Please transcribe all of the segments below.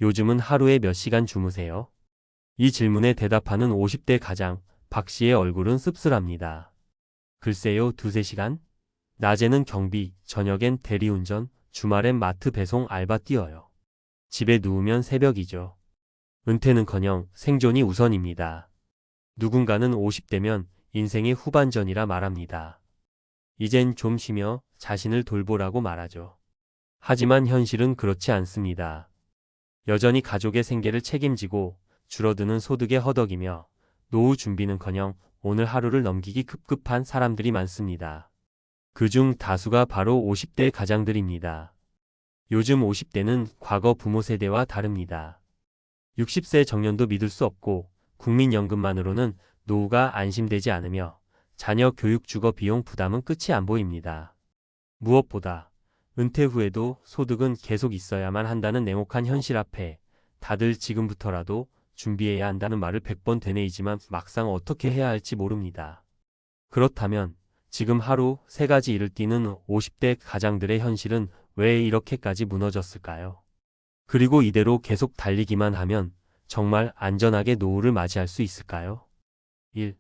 요즘은 하루에 몇 시간 주무세요? 이 질문에 대답하는 50대 가장 박 씨의 얼굴은 씁쓸합니다. 글쎄요, 두세 시간? 낮에는 경비, 저녁엔 대리운전, 주말엔 마트 배송 알바 뛰어요. 집에 누우면 새벽이죠. 은퇴는커녕 생존이 우선입니다. 누군가는 50대면 인생의 후반전이라 말합니다. 이젠 좀 쉬며 자신을 돌보라고 말하죠. 하지만 현실은 그렇지 않습니다. 여전히 가족의 생계를 책임지고 줄어드는 소득에 허덕이며 노후 준비는커녕 오늘 하루를 넘기기 급급한 사람들이 많습니다. 그중 다수가 바로 50대 가장들입니다. 요즘 50대는 과거 부모 세대와 다릅니다. 60세 정년도 믿을 수 없고 국민연금만으로는 노후가 안심되지 않으며 자녀 교육 주거 비용 부담은 끝이 안 보입니다. 무엇보다 은퇴 후에도 소득은 계속 있어야만 한다는 냉혹한 현실 앞에 다들 지금부터라도 준비해야 한다는 말을 100번 되뇌이지만 막상 어떻게 해야 할지 모릅니다. 그렇다면 지금 하루 3가지 일을 뛰는 50대 가장들의 현실은 왜 이렇게까지 무너졌을까요? 그리고 이대로 계속 달리기만 하면 정말 안전하게 노후를 맞이할 수 있을까요? 1.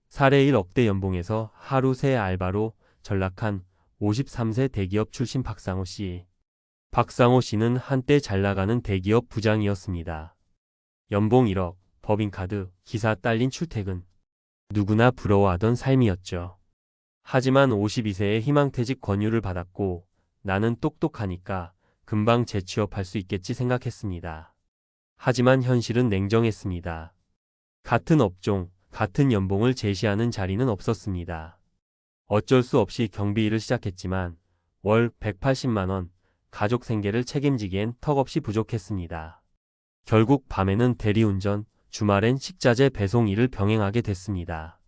사례 1억대 연봉에서 하루 새 알바로 전락한 53세 대기업 출신 박상호 씨. 박상호 씨는 한때 잘나가는 대기업 부장이었습니다. 연봉 1억, 법인카드, 기사 딸린 출퇴근. 누구나 부러워하던 삶이었죠. 하지만 52세에 희망퇴직 권유를 받았고 나는 똑똑하니까 금방 재취업할 수 있겠지 생각했습니다. 하지만 현실은 냉정했습니다. 같은 업종, 같은 연봉을 제시하는 자리는 없었습니다. 어쩔 수 없이 경비 일을 시작했지만 월 180만 원, 가족 생계를 책임지기엔 턱없이 부족했습니다. 결국 밤에는 대리운전, 주말엔 식자재 배송 일을 병행하게 됐습니다.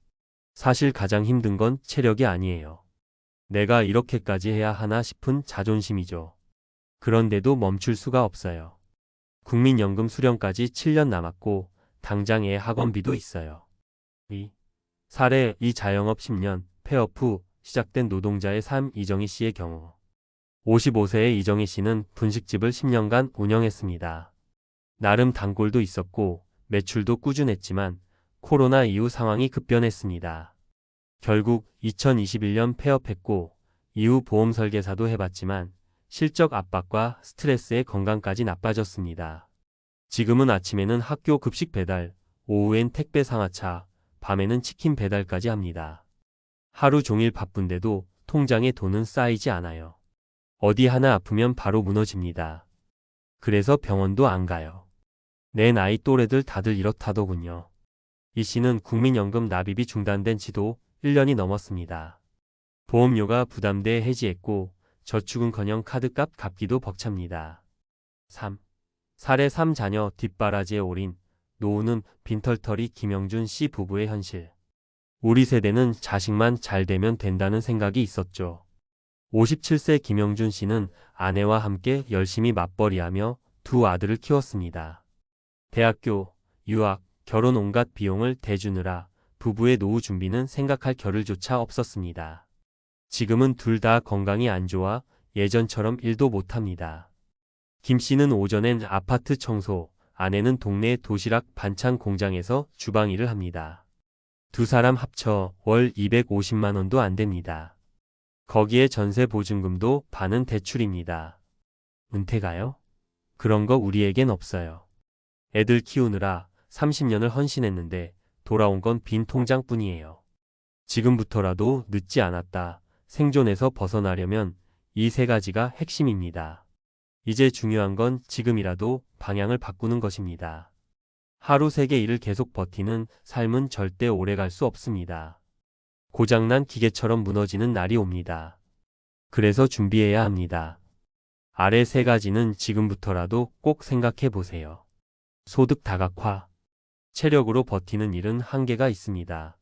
사실 가장 힘든 건 체력이 아니에요. 내가 이렇게까지 해야 하나 싶은 자존심이죠. 그런데도 멈출 수가 없어요. 국민연금 수령까지 7년 남았고 당장 애 학원비도 있어요. 2. 사례 2 자영업 10년, 폐업 후 시작된 노동자의 삶. 이정희 씨의 경우 55세의 이정희 씨는 분식집을 10년간 운영했습니다. 나름 단골도 있었고 매출도 꾸준했지만 코로나 이후 상황이 급변했습니다. 결국 2021년 폐업했고 이후 보험 설계사도 해봤지만 실적 압박과 스트레스에 건강까지 나빠졌습니다. 지금은 아침에는 학교 급식 배달, 오후엔 택배 상하차, 밤에는 치킨 배달까지 합니다. 하루 종일 바쁜데도 통장에 돈은 쌓이지 않아요. 어디 하나 아프면 바로 무너집니다. 그래서 병원도 안 가요. 내 나이 또래들 다들 이렇다더군요. 이 씨는 국민연금 납입이 중단된 지도 1년이 넘었습니다. 보험료가 부담돼 해지했고 저축은커녕 카드값 갚기도 벅찹니다. 3. 사례 3 자녀 뒷바라지에 올인, 노후는 빈털터리. 김영준 씨 부부의 현실. 우리 세대는 자식만 잘 되면 된다는 생각이 있었죠. 57세 김영준 씨는 아내와 함께 열심히 맞벌이하며 2 아들을 키웠습니다. 대학교, 유학, 결혼 온갖 비용을 대주느라 부부의 노후 준비는 생각할 겨를조차 없었습니다. 지금은 둘 다 건강이 안 좋아 예전처럼 일도 못합니다. 김 씨는 오전엔 아파트 청소, 아내는 동네 도시락 반찬 공장에서 주방 일을 합니다. 2 사람 합쳐 월 250만 원도 안 됩니다. 거기에 전세 보증금도 반은 대출입니다. 은퇴가요? 그런 거 우리에겐 없어요. 애들 키우느라 30년을 헌신했는데 돌아온 건 빈 통장뿐이에요. 지금부터라도 늦지 않았다. 생존에서 벗어나려면 이 3가지가 핵심입니다. 이제 중요한 건 지금이라도 방향을 바꾸는 것입니다. 하루 3개 일을 계속 버티는 삶은 절대 오래갈 수 없습니다. 고장난 기계처럼 무너지는 날이 옵니다. 그래서 준비해야 합니다. 아래 3가지는 지금부터라도 꼭 생각해 보세요. 소득 다각화. 체력으로 버티는 일은 한계가 있습니다.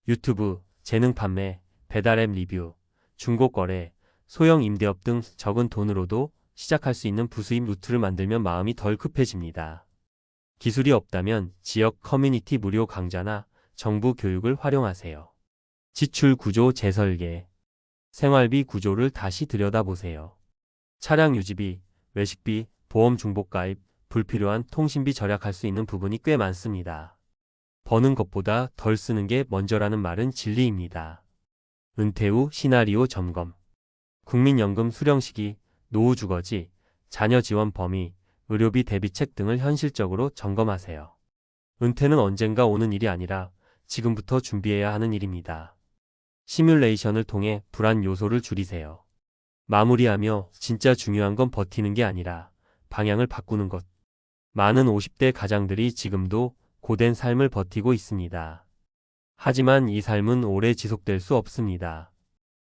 유튜브, 재능 판매, 배달앱 리뷰, 중고거래, 소형 임대업 등 적은 돈으로도 시작할 수 있는 부수입 루트를 만들면 마음이 덜 급해집니다. 기술이 없다면 지역 커뮤니티 무료 강좌나 정부 교육을 활용하세요. 지출 구조 재설계. 생활비 구조를 다시 들여다보세요. 차량 유지비, 외식비, 보험 중복가입, 불필요한 통신비 절약할 수 있는 부분이 꽤 많습니다. 버는 것보다 덜 쓰는 게 먼저라는 말은 진리입니다. 은퇴 후 시나리오 점검. 국민연금 수령 시기, 노후 주거지, 자녀 지원 범위, 의료비 대비책 등을 현실적으로 점검하세요. 은퇴는 언젠가 오는 일이 아니라 지금부터 준비해야 하는 일입니다. 시뮬레이션을 통해 불안 요소를 줄이세요. 마무리하며 진짜 중요한 건 버티는 게 아니라 방향을 바꾸는 것. 많은 50대 가장들이 지금도 고된 삶을 버티고 있습니다. 하지만 이 삶은 오래 지속될 수 없습니다.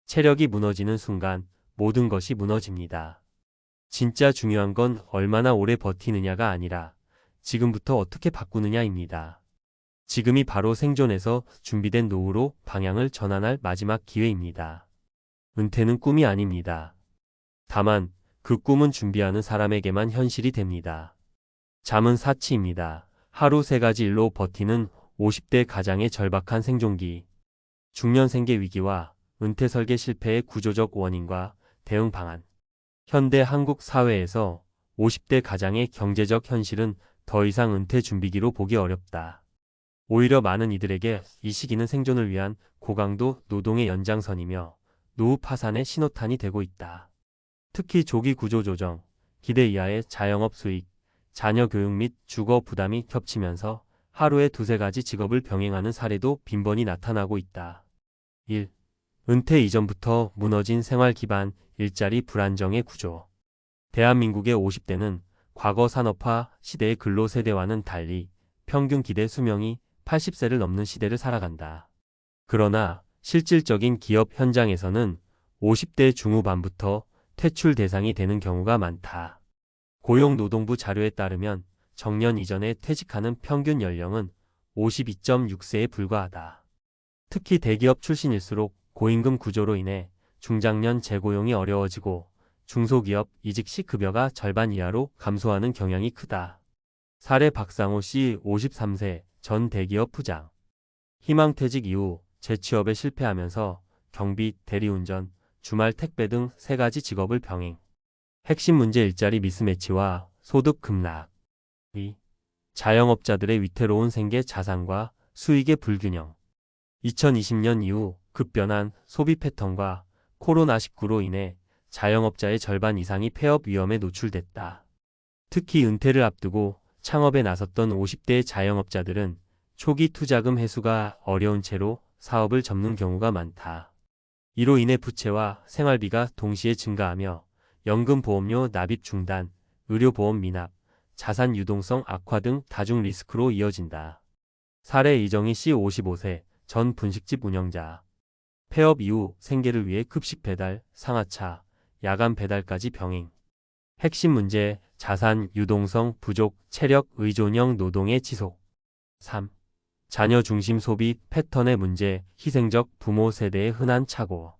체력이 무너지는 순간 모든 것이 무너집니다. 진짜 중요한 건 얼마나 오래 버티느냐가 아니라 지금부터 어떻게 바꾸느냐입니다. 지금이 바로 생존에서 준비된 노후로 방향을 전환할 마지막 기회입니다. 은퇴는 꿈이 아닙니다. 다만 그 꿈은 준비하는 사람에게만 현실이 됩니다. 잠은 사치입니다. 하루 3가지 일로 버티는 50대 가장의 절박한 생존기. 중년 생계 위기와 은퇴 설계 실패의 구조적 원인과 대응 방안. 현대 한국 사회에서 50대 가장의 경제적 현실은 더 이상 은퇴 준비기로 보기 어렵다. 오히려 많은 이들에게 이 시기는 생존을 위한 고강도 노동의 연장선이며 노후 파산의 신호탄이 되고 있다. 특히 조기 구조 조정, 기대 이하의 자영업 수익, 자녀 교육 및 주거 부담이 겹치면서 하루에 2-3가지 직업을 병행하는 사례도 빈번히 나타나고 있다. 1. 은퇴 이전부터 무너진 생활 기반, 일자리 불안정의 구조. 대한민국의 50대는 과거 산업화 시대의 근로 세대와는 달리 평균 기대 수명이 80세를 넘는 시대를 살아간다. 그러나 실질적인 기업 현장에서는 50대 중후반부터 퇴출 대상이 되는 경우가 많다. 고용노동부 자료에 따르면 정년 이전에 퇴직하는 평균 연령은 52.6세에 불과하다. 특히 대기업 출신일수록 고임금 구조로 인해 중장년 재고용이 어려워지고 중소기업 이직 시 급여가 절반 이하로 감소하는 경향이 크다. 사례 박상호 씨 53세 전 대기업 부장. 희망퇴직 이후 재취업에 실패하면서 경비, 대리운전, 주말 택배 등 3가지 직업을 병행. 핵심 문제 일자리 미스매치와 소득 급락. 2. 자영업자들의 위태로운 생계 자산과 수익의 불균형. 2020년 이후 급변한 소비 패턴과 코로나19로 인해 자영업자의 절반 이상이 폐업 위험에 노출됐다. 특히 은퇴를 앞두고 창업에 나섰던 50대 자영업자들은 초기 투자금 회수가 어려운 채로 사업을 접는 경우가 많다. 이로 인해 부채와 생활비가 동시에 증가하며 연금보험료 납입 중단, 의료보험 미납, 자산 유동성 악화 등 다중 리스크로 이어진다. 사례 이정희 씨 55세 전 분식집 운영자. 폐업 이후 생계를 위해 급식 배달, 상하차, 야간 배달까지 병행. 핵심 문제, 자산 유동성 부족, 체력 의존형 노동의 지속. 3. 자녀 중심 소비 패턴의 문제, 희생적 부모 세대의 흔한 착오.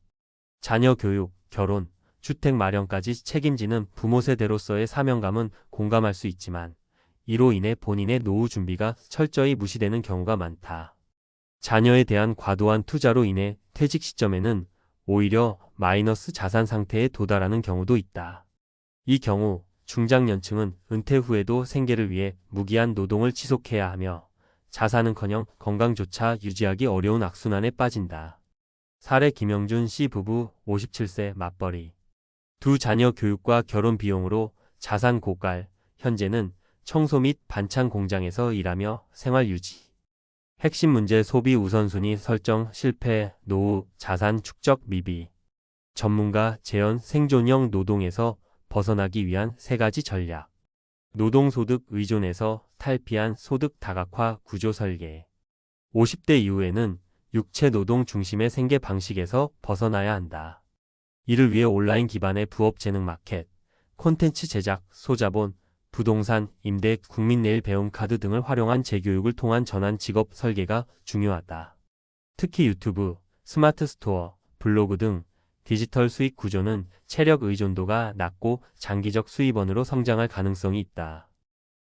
자녀 교육, 결혼, 주택 마련까지 책임지는 부모 세대로서의 사명감은 공감할 수 있지만 이로 인해 본인의 노후 준비가 철저히 무시되는 경우가 많다. 자녀에 대한 과도한 투자로 인해 퇴직 시점에는 오히려 마이너스 자산 상태에 도달하는 경우도 있다. 이 경우 중장년층은 은퇴 후에도 생계를 위해 무기한 노동을 지속해야 하며 자산은커녕 건강조차 유지하기 어려운 악순환에 빠진다. 사례 김영준 씨 부부 57세 맞벌이. 두 자녀 교육과 결혼 비용으로 자산 고갈, 현재는 청소 및 반찬 공장에서 일하며 생활 유지. 핵심 문제 소비 우선순위 설정 실패, 노후, 자산 축적 미비. 전문가 재현 생존형 노동에서 벗어나기 위한 3가지 전략. 노동소득 의존에서 탈피한 소득 다각화 구조 설계. 50대 이후에는 육체 노동 중심의 생계 방식에서 벗어나야 한다. 이를 위해 온라인 기반의 부업 재능 마켓, 콘텐츠 제작, 소자본, 부동산, 임대, 국민내일 배움 카드 등을 활용한 재교육을 통한 전환 직업 설계가 중요하다. 특히 유튜브, 스마트 스토어, 블로그 등 디지털 수익 구조는 체력 의존도가 낮고 장기적 수입원으로 성장할 가능성이 있다.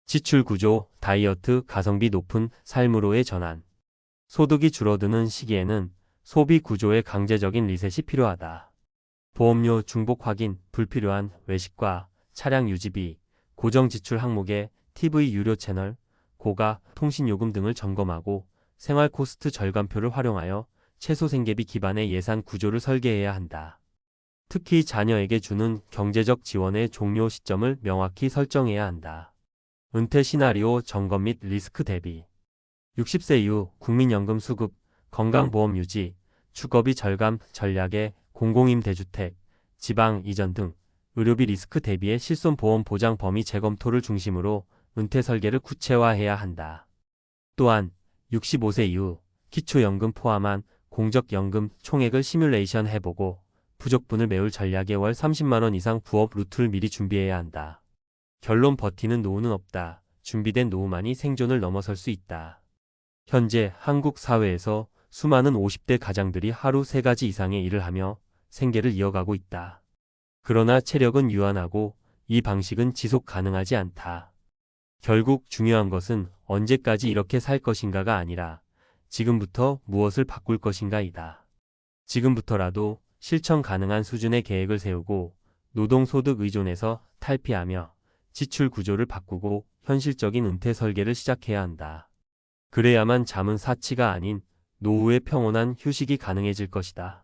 지출 구조, 다이어트, 가성비 높은 삶으로의 전환. 소득이 줄어드는 시기에는 소비 구조의 강제적인 리셋이 필요하다. 보험료 중복 확인, 불필요한 외식과 차량 유지비, 고정 지출 항목의 TV 유료 채널, 고가, 통신요금 등을 점검하고 생활 코스트 절감표를 활용하여 최소 생계비 기반의 예산 구조를 설계해야 한다. 특히 자녀에게 주는 경제적 지원의 종료 시점을 명확히 설정해야 한다. 은퇴 시나리오 점검 및 리스크 대비. 60세 이후 국민연금 수급, 건강보험 유지, 주거비 절감 전략의 공공임대주택, 지방 이전 등 의료비 리스크 대비의 실손보험 보장 범위 재검토를 중심으로 은퇴 설계를 구체화해야 한다. 또한 65세 이후 기초연금 포함한 공적연금 총액을 시뮬레이션 해보고 부족분을 메울 전략에 월 30만원 이상 부업 루트를 미리 준비해야 한다. 결론 버티는 노후는 없다. 준비된 노후만이 생존을 넘어설 수 있다. 현재 한국 사회에서 수많은 50대 가장들이 하루 3가지 이상의 일을 하며 생계를 이어가고 있다. 그러나 체력은 유한하고 이 방식은 지속 가능하지 않다. 결국 중요한 것은 언제까지 이렇게 살 것인가가 아니라 지금부터 무엇을 바꿀 것인가이다. 지금부터라도 실천 가능한 수준의 계획을 세우고 노동소득 의존에서 탈피하며 지출 구조를 바꾸고 현실적인 은퇴 설계를 시작해야 한다. 그래야만 잠은 사치가 아닌 노후의 평온한 휴식이 가능해질 것이다.